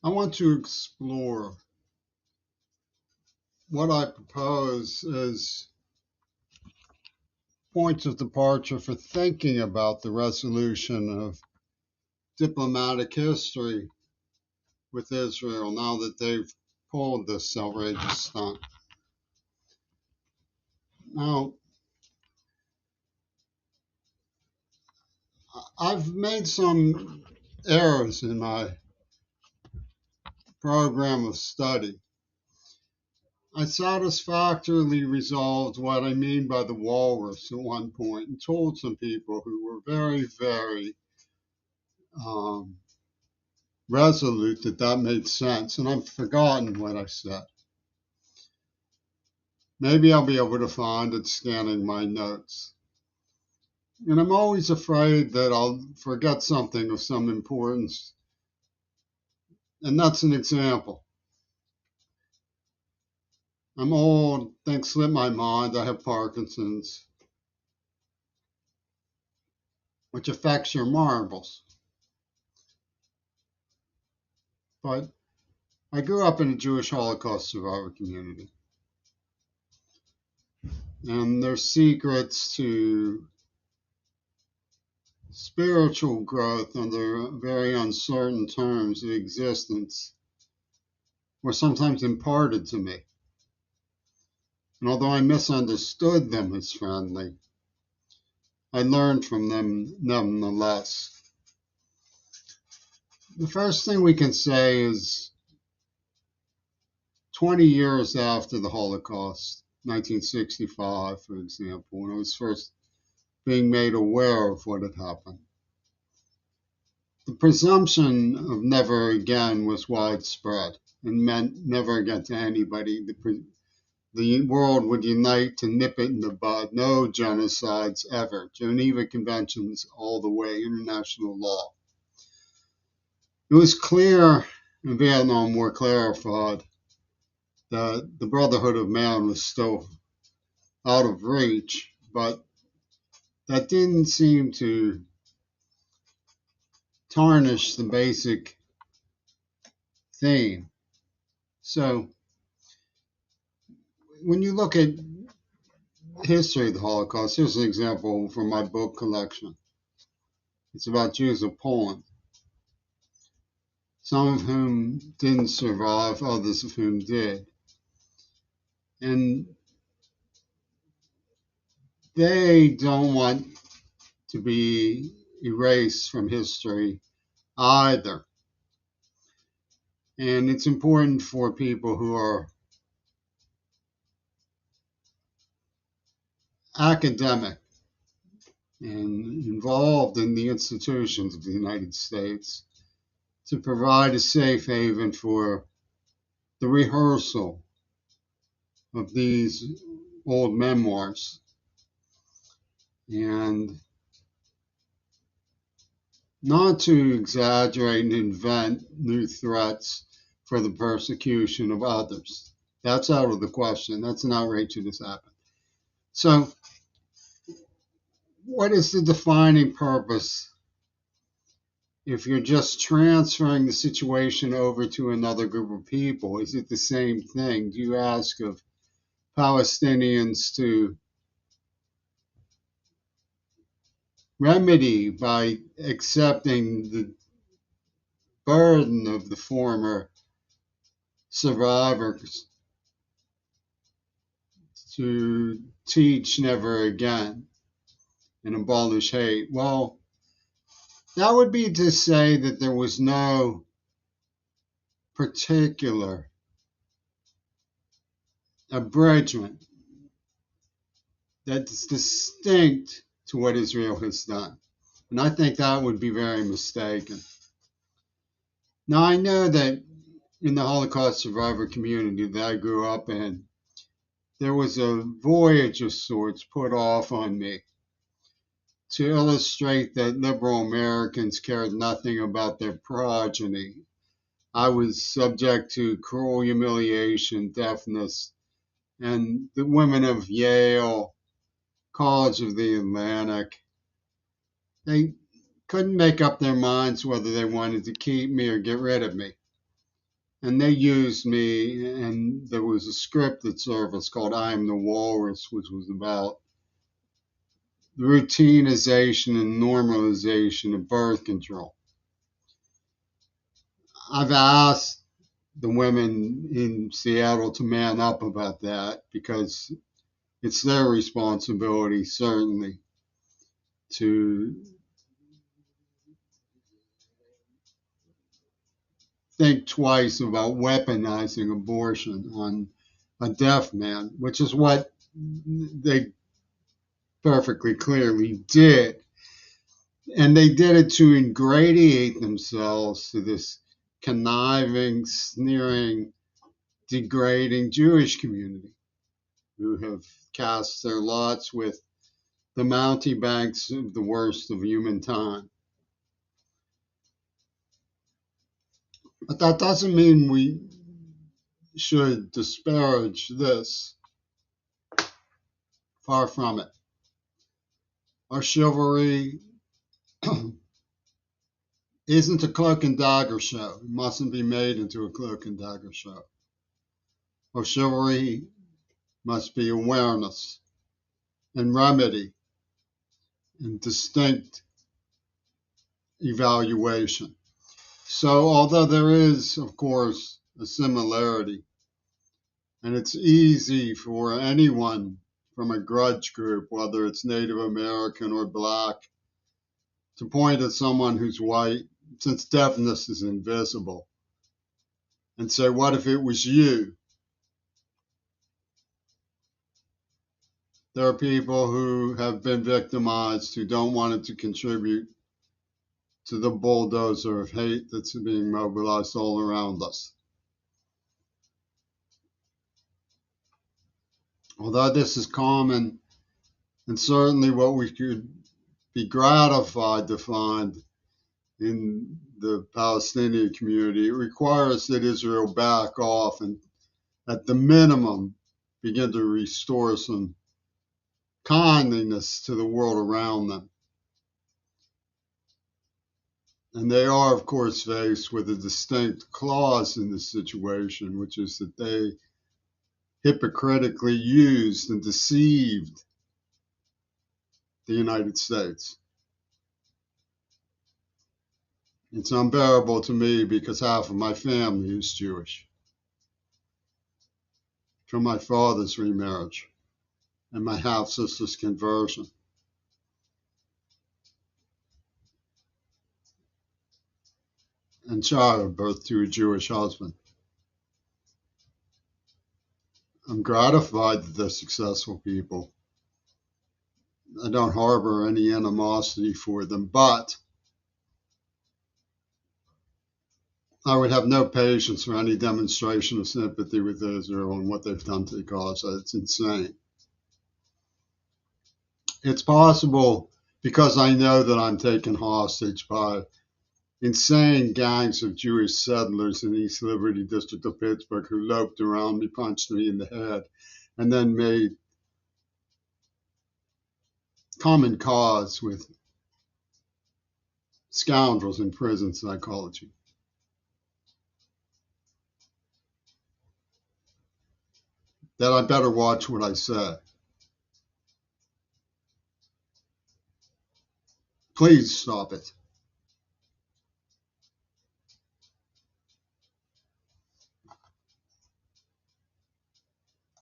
I want to explore what I propose as points of departure for thinking about the resolution of diplomatic history with Israel now that they've pulled this outrageous stunt. Now, I've made some errors in my program of study. I satisfactorily resolved what I mean by the walrus at one point and told some people who were very, very um, resolute that that made sense, and I've forgotten what I said. Maybe I'll be able to find it scanning my notes. And I'm always afraid that I'll forget something of some importance, and that's an example. I'm old, things slip my mind, I have Parkinson's, which affects your marbles. But I grew up in a Jewish Holocaust survivor community, and there's secrets to spiritual growth under very uncertain terms of existence were sometimes imparted to me. And although I misunderstood them as friendly, I learned from them nonetheless. The first thing we can say is 20 years after the Holocaust, 1965, for example, when I was first being made aware of what had happened, the presumption of never again was widespread and meant never again to anybody. The world would unite to nip it in the bud. No genocides ever. Geneva Conventions all the way, international law. It was clear in Vietnam War clarified that the brotherhood of man was still out of reach, but that didn't seem to tarnish the basic theme. So when you look at history of the Holocaust, here's an example from my book collection. It's about Jews of Poland, some of whom didn't survive, others of whom did. And they don't want to be erased from history either. And it's important for people who are academic and involved in the institutions of the United States to provide a safe haven for the rehearsal of these old memoirs and not to exaggerate and invent new threats for the persecution of others. That's out of the question. That's an outrage that has happened. So, what is the defining purpose if you're just transferring the situation over to another group of people? Is it the same thing? Do you ask of Palestinians to remedy by accepting the burden of the former survivors to teach never again and abolish hate? Well, that would be to say that there was no particular abridgment that's distinct to what Israel has done. And I think that would be very mistaken. Now, I know that in the Holocaust survivor community that I grew up in, there was a voyage of sorts put off on me to illustrate that liberal Americans cared nothing about their progeny. I was subject to cruel humiliation, deafness, and the women of Yale, College of the Atlantic, they couldn't make up their minds whether they wanted to keep me or get rid of me. And they used me, and there was a scripted service called I Am the Walrus, which was about the routinization and normalization of birth control. I've asked the women in Seattle to man up about that because it's their responsibility, certainly, to think twice about weaponizing abortion on a deaf man, which is what they perfectly clearly did. And they did it to ingratiate themselves to this conniving, sneering, degrading Jewish community who have cast their lots with the mountebanks of the worst of human time. But that doesn't mean we should disparage this. Far from it. Our chivalry isn't a cloak and dagger show. It mustn't be made into a cloak and dagger show. Our chivalry must be awareness and remedy and distinct evaluation. So, although there is, of course, a similarity, and it's easy for anyone from a grudge group, whether it's Native American or Black, to point at someone who's white, since deafness is invisible, and say, what if it was you? There are people who have been victimized who don't want it to contribute to the bulldozer of hate that's being mobilized all around us. Although this is common, and certainly what we could be gratified to find in the Palestinian community, it requires that Israel back off and, at the minimum, begin to restore some kindliness to the world around them. And they are, of course, faced with a distinct clause in this situation, which is that they hypocritically used and deceived the United States. It's unbearable to me because half of my family is Jewish from my father's remarriage and my half sister's conversion. And childbirth to a Jewish husband. I'm gratified that they're successful people. I don't harbor any animosity for them, but I would have no patience for any demonstration of sympathy with Israel and what they've done to Gaza. It's insane. It's possible because I know that I'm taken hostage by insane gangs of Jewish settlers in East Liberty District of Pittsburgh who loped around me, punched me in the head, and then made common cause with scoundrels in prison psychology. That I better watch what I say. Please stop it.